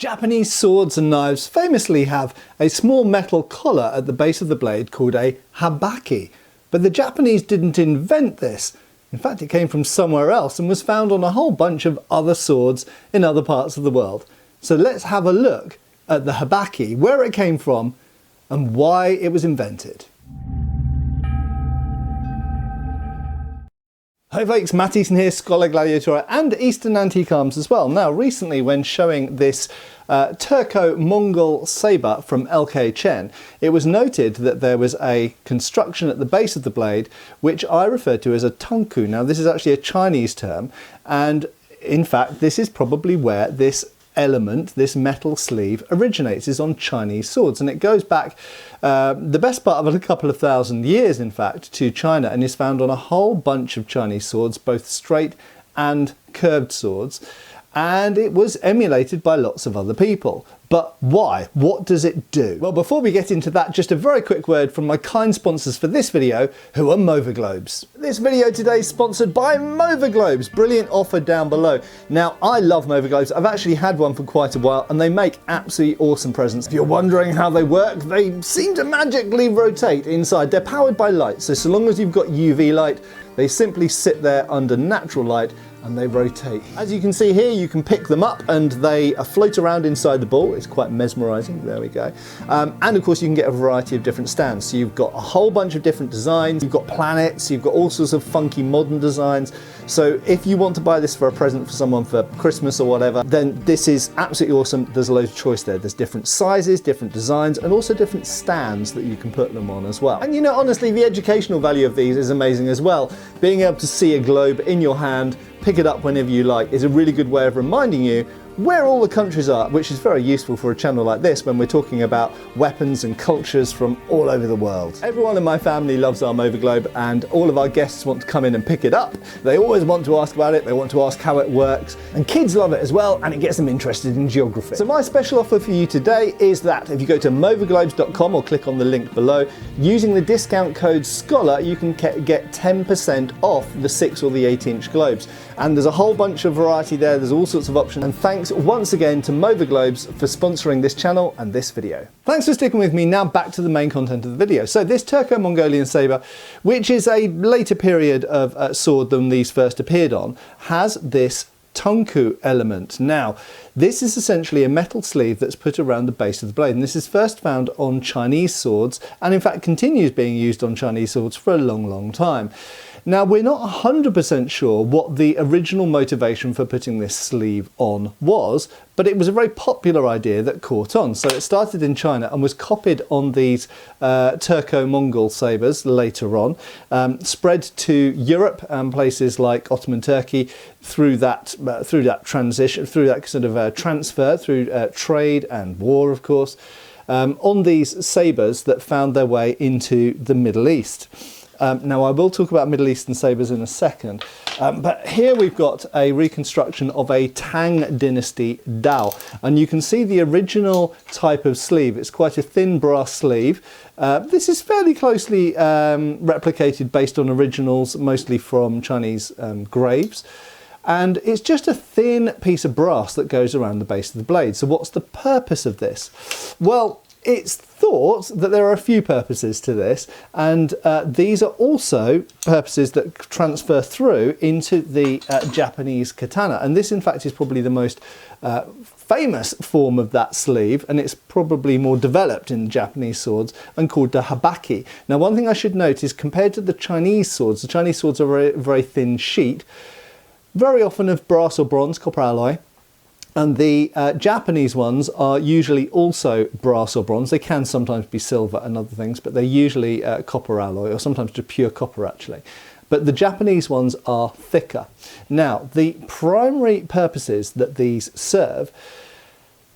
Japanese swords and knives famously have a small metal collar at the base of the blade called a habaki. But the Japanese didn't invent this. In fact, it came from somewhere else and was found on a whole bunch of other swords in other parts of the world. So let's have a look at the habaki, where it came from and why it was invented. Hi folks, Matt Easton here, Schola Gladiatoria and Easton Antique Arms as well. Now recently when showing this Turco-Mongol sabre from LK Chen, it was noted that there was a construction at the base of the blade which I referred to as a Tūnkǒu. Now this is actually a Chinese term, and in fact this is probably where this element, this metal sleeve, originates, is on Chinese swords, and it goes back the best part of a couple of thousand years in fact to China, and is found on a whole bunch of Chinese swords, both straight and curved swords, and it was emulated by lots of other people. But why? What does it do? Well, before we get into that, just a very quick word from my kind sponsors for this video, who are Movaglobes. This video today is sponsored by Movaglobes. Brilliant offer down below. Now, I love Movaglobes. I've actually had one for quite a while, and they make absolutely awesome presents. If you're wondering how they work, they seem to magically rotate inside. They're powered by light, so long as you've got UV light, they simply sit there under natural light and they rotate. As you can see here, you can pick them up and they float around inside the ball. It's quite mesmerizing, there we go. And of course you can get a variety of different stands. So you've got a whole bunch of different designs, you've got planets, you've got all sorts of funky modern designs. So if you want to buy this for a present for someone for Christmas or whatever, then this is absolutely awesome. There's a load of choice there. There's different sizes, different designs, and also different stands that you can put them on as well. And you know, honestly, the educational value of these is amazing as well. Being able to see a globe in your hand, pick it up whenever you like, is a really good way of reminding you where all the countries are, which is very useful for a channel like this when we're talking about weapons and cultures from all over the world. Everyone in my family loves our Movaglobe, and all of our guests want to come in and pick it up. They always want to ask about it, they want to ask how it works, and kids love it as well, and it gets them interested in geography. So my special offer for you today is that if you go to movaglobes.com or click on the link below, using the discount code SCHOLAR, you can get 10% off the 6 or the 8-inch globes. And there's a whole bunch of variety there, there's all sorts of options, and thanks once again to Movaglobes for sponsoring this channel and this video. Thanks for sticking with me. Now back to the main content of the video. So this Turco-Mongolian sabre, which is a later period of sword than these first appeared on, has this Tūnkǒu element. Now, this is essentially a metal sleeve that's put around the base of the blade, and this is first found on Chinese swords, and in fact continues being used on Chinese swords for a long, long time. Now, we're not 100% sure what the original motivation for putting this sleeve on was, but it was a very popular idea that caught on. So it started in China and was copied on these Turco-Mongol sabres later on, spread to Europe and places like Ottoman Turkey through that transition, through that sort of transfer, through trade and war, of course, on these sabres that found their way into the Middle East. Now I will talk about Middle Eastern sabres in a second, but here we've got a reconstruction of a Tang dynasty dao, and you can see the original type of sleeve. It's quite a thin brass sleeve. This is fairly closely replicated based on originals, mostly from Chinese graves. And it's just a thin piece of brass that goes around the base of the blade. So what's the purpose of this? Well, it's thought that there are a few purposes to this, and these are also purposes that transfer through into the Japanese katana, and this in fact is probably the most famous form of that sleeve, and it's probably more developed in Japanese swords and called the Habaki. Now, one thing I should note is compared to the Chinese swords are a very, very thin sheet, very often of brass or bronze, copper alloy. And the Japanese ones are usually also brass or bronze. They can sometimes be silver and other things, but they're usually copper alloy, or sometimes just pure copper actually. But the Japanese ones are thicker. Now, the primary purposes that these serve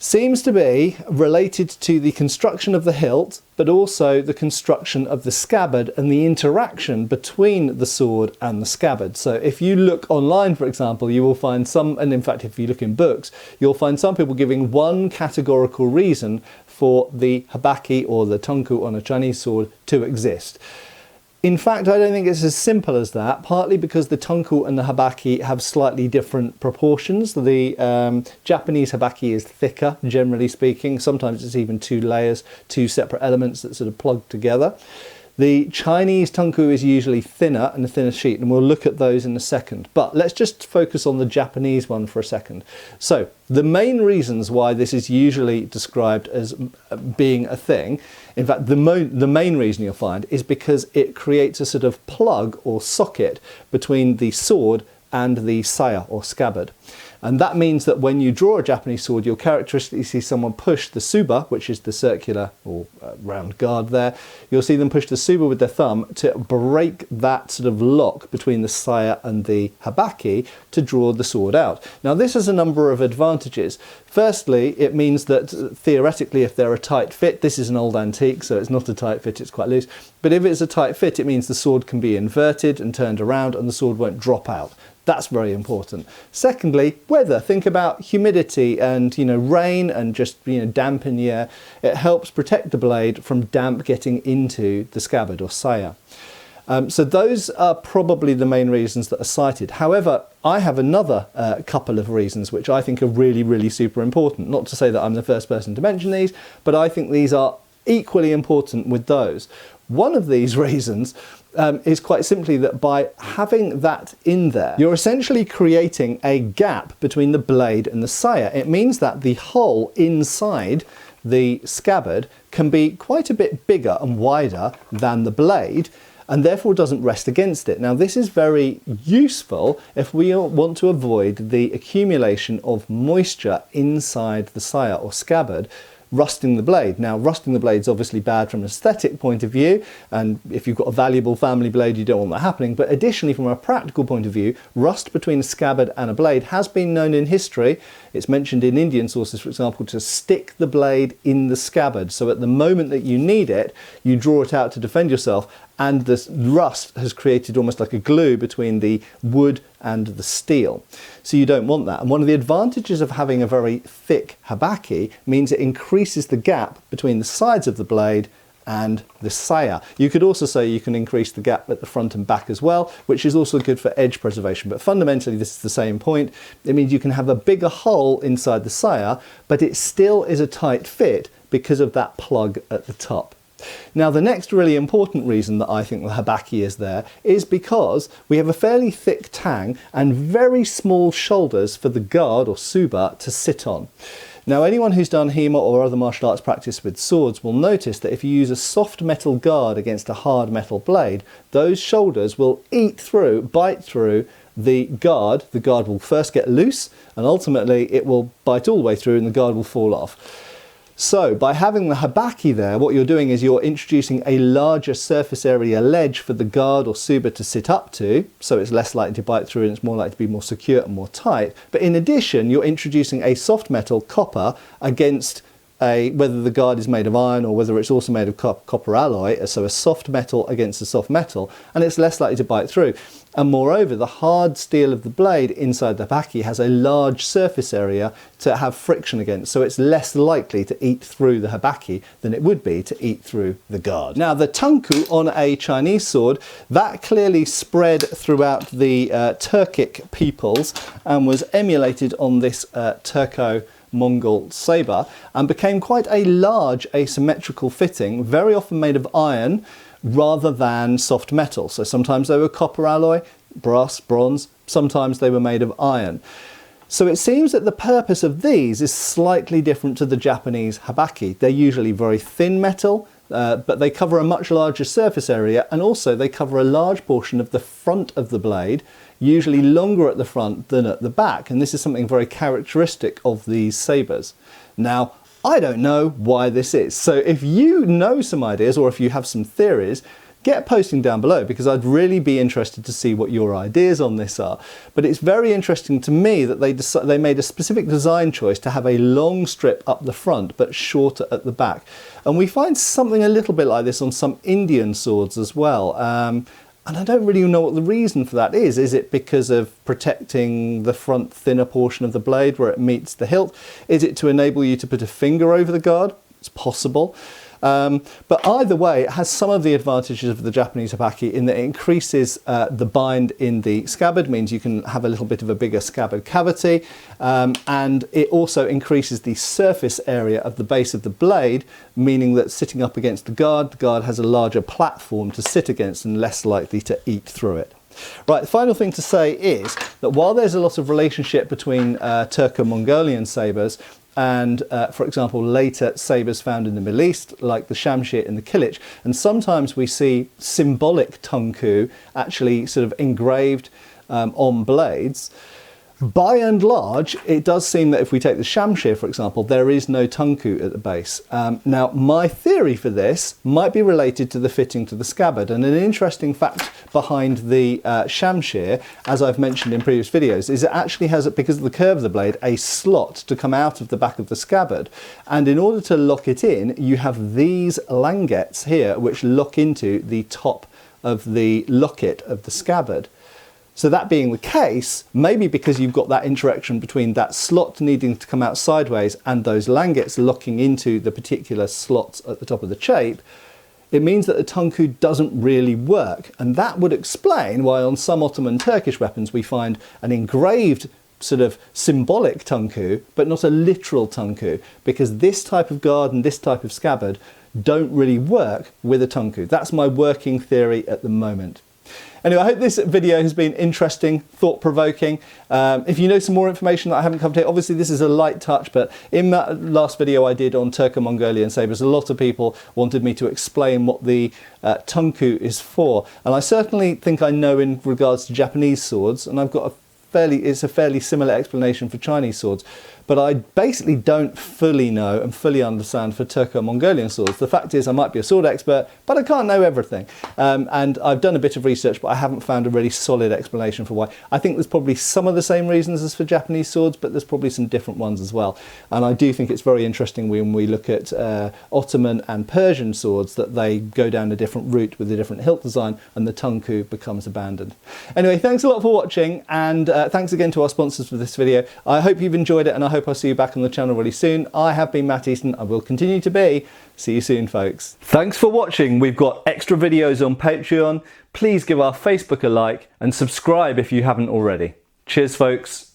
seems to be related to the construction of the hilt, but also the construction of the scabbard and the interaction between the sword and the scabbard. So if you look online, for example, you will find some, and in fact if you look in books, you'll find some people giving one categorical reason for the habaki or the Tūnkǒu on a Chinese sword to exist. In fact, I don't think it's as simple as that, partly because the Tūnkǒu and the Habaki have slightly different proportions. The Japanese Habaki is thicker, generally speaking. Sometimes it's even 2 layers, 2 separate elements that sort of plug together. The Chinese Tūnkǒu is usually thinner and a thinner sheet, and we'll look at those in a second. But let's just focus on the Japanese one for a second. So the main reasons why this is usually described as being a thing, in fact, the main reason you'll find is because it creates a sort of plug or socket between the sword and the saya or scabbard. And that means that when you draw a Japanese sword, you'll characteristically see someone push the tsuba, which is the circular or round guard there. You'll see them push the tsuba with their thumb to break that sort of lock between the saya and the habaki to draw the sword out. Now, this has a number of advantages. Firstly, it means that theoretically, if they're a tight fit, this is an old antique, so it's not a tight fit, it's quite loose. But if it's a tight fit, it means the sword can be inverted and turned around and the sword won't drop out. That's very important. Secondly, weather. Think about humidity and, rain and just, damp in the air. It helps protect the blade from damp getting into the scabbard or saya. So those are probably the main reasons that are cited. However, I have another couple of reasons which I think are really, really super important. Not to say that I'm the first person to mention these, but I think these are equally important with those. One of these reasons is quite simply that by having that in there, you're essentially creating a gap between the blade and the saya. It means that the hole inside the scabbard can be quite a bit bigger and wider than the blade, and therefore doesn't rest against it. Now, this is very useful if we want to avoid the accumulation of moisture inside the saya or scabbard, rusting the blade. Now, rusting the blade is obviously bad from an aesthetic point of view, and if you've got a valuable family blade, you don't want that happening. But additionally, from a practical point of view, rust between a scabbard and a blade has been known in history. It's mentioned in Indian sources, for example, to stick the blade in the scabbard. So at the moment that you need it, you draw it out to defend yourself, and this rust has created almost like a glue between the wood and the steel. So you don't want that. And one of the advantages of having a very thick habaki means it increases the gap between the sides of the blade and the saya. You could also say you can increase the gap at the front and back as well, which is also good for edge preservation. But fundamentally, this is the same point. It means you can have a bigger hole inside the saya, but it still is a tight fit because of that plug at the top. Now, the next really important reason that I think the habaki is there is because we have a fairly thick tang and very small shoulders for the guard or tsuba to sit on. Now, anyone who's done HEMA or other martial arts practice with swords will notice that if you use a soft metal guard against a hard metal blade, those shoulders will bite through the guard. The guard will first get loose and ultimately it will bite all the way through and the guard will fall off. So by having the habaki there, what you're doing is you're introducing a larger surface area ledge for the guard or tsuba to sit up to, so it's less likely to bite through and it's more likely to be more secure and more tight. But in addition, you're introducing a soft metal copper against whether the guard is made of iron or whether it's also made of copper alloy, so a soft metal against a soft metal, and it's less likely to bite through. And moreover, the hard steel of the blade inside the habaki has a large surface area to have friction against, so it's less likely to eat through the habaki than it would be to eat through the guard. Now, the Tūnkǒu on a Chinese sword, that clearly spread throughout the Turkic peoples and was emulated on this Turco-Mongol sabre and became quite a large asymmetrical fitting, very often made of iron rather than soft metal. So sometimes they were copper alloy, brass, bronze, sometimes they were made of iron. So it seems that the purpose of these is slightly different to the Japanese habaki. They're usually very thin metal, but they cover a much larger surface area, and also they cover a large portion of the front of the blade, usually longer at the front than at the back. And this is something very characteristic of these sabres. Now, I don't know why this is. So if you know some ideas or if you have some theories, get posting down below, because I'd really be interested to see what your ideas on this are. But it's very interesting to me that they made a specific design choice to have a long strip up the front but shorter at the back. And we find something a little bit like this on some Indian swords as well. And I don't really know what the reason for that is. Is it because of protecting the front thinner portion of the blade where it meets the hilt? Is it to enable you to put a finger over the guard? It's possible. But either way, it has some of the advantages of the Japanese Habaki in that it increases the bind in the scabbard, means you can have a little bit of a bigger scabbard cavity, and it also increases the surface area of the base of the blade, meaning that sitting up against the guard has a larger platform to sit against and less likely to eat through it. Right, the final thing to say is that while there's a lot of relationship between Turco-Mongolian sabres and, for example, later sabres found in the Middle East, like the Shamshir and the Kilich, and sometimes we see symbolic Tūnkǒu actually sort of engraved on blades, by and large, it does seem that if we take the Shamshir, for example, there is no Tūnkǒu at the base. Now, my theory for this might be related to the fitting to the scabbard, and an interesting fact behind the Shamshir, as I've mentioned in previous videos, is it actually has, because of the curve of the blade, a slot to come out of the back of the scabbard, and in order to lock it in, you have these languettes here which lock into the top of the locket of the scabbard. So that being the case, maybe because you've got that interaction between that slot needing to come out sideways and those languettes locking into the particular slots at the top of the shape, it means that the Tūnkǒu doesn't really work. And that would explain why on some Ottoman Turkish weapons we find an engraved sort of symbolic Tūnkǒu, but not a literal Tūnkǒu, because this type of guard and this type of scabbard don't really work with a Tūnkǒu. That's my working theory at the moment. Anyway, I hope this video has been interesting, thought-provoking. If you know some more information that I haven't covered here, obviously this is a light touch, but in that last video I did on Turco-Mongolian sabres, a lot of people wanted me to explain what the Tūnkǒu is for. And I certainly think I know in regards to Japanese swords, and I've got it's a fairly similar explanation for Chinese swords. But I basically don't fully know and fully understand for Turco-Mongolian swords. The fact is I might be a sword expert, but I can't know everything. And I've done a bit of research, but I haven't found a really solid explanation for why. I think there's probably some of the same reasons as for Japanese swords, but there's probably some different ones as well. And I do think it's very interesting when we look at Ottoman and Persian swords that they go down a different route with a different hilt design and the Tūnkǒu becomes abandoned. Anyway, thanks a lot for watching, and thanks again to our sponsors for this video. I hope you've enjoyed it, and I hope I'll see you back on the channel really soon. I have been Matt Easton. I will continue to be. See you soon, folks. Thanks for watching. We've got extra videos on Patreon. Please give our Facebook a like and subscribe if you haven't already. Cheers, folks.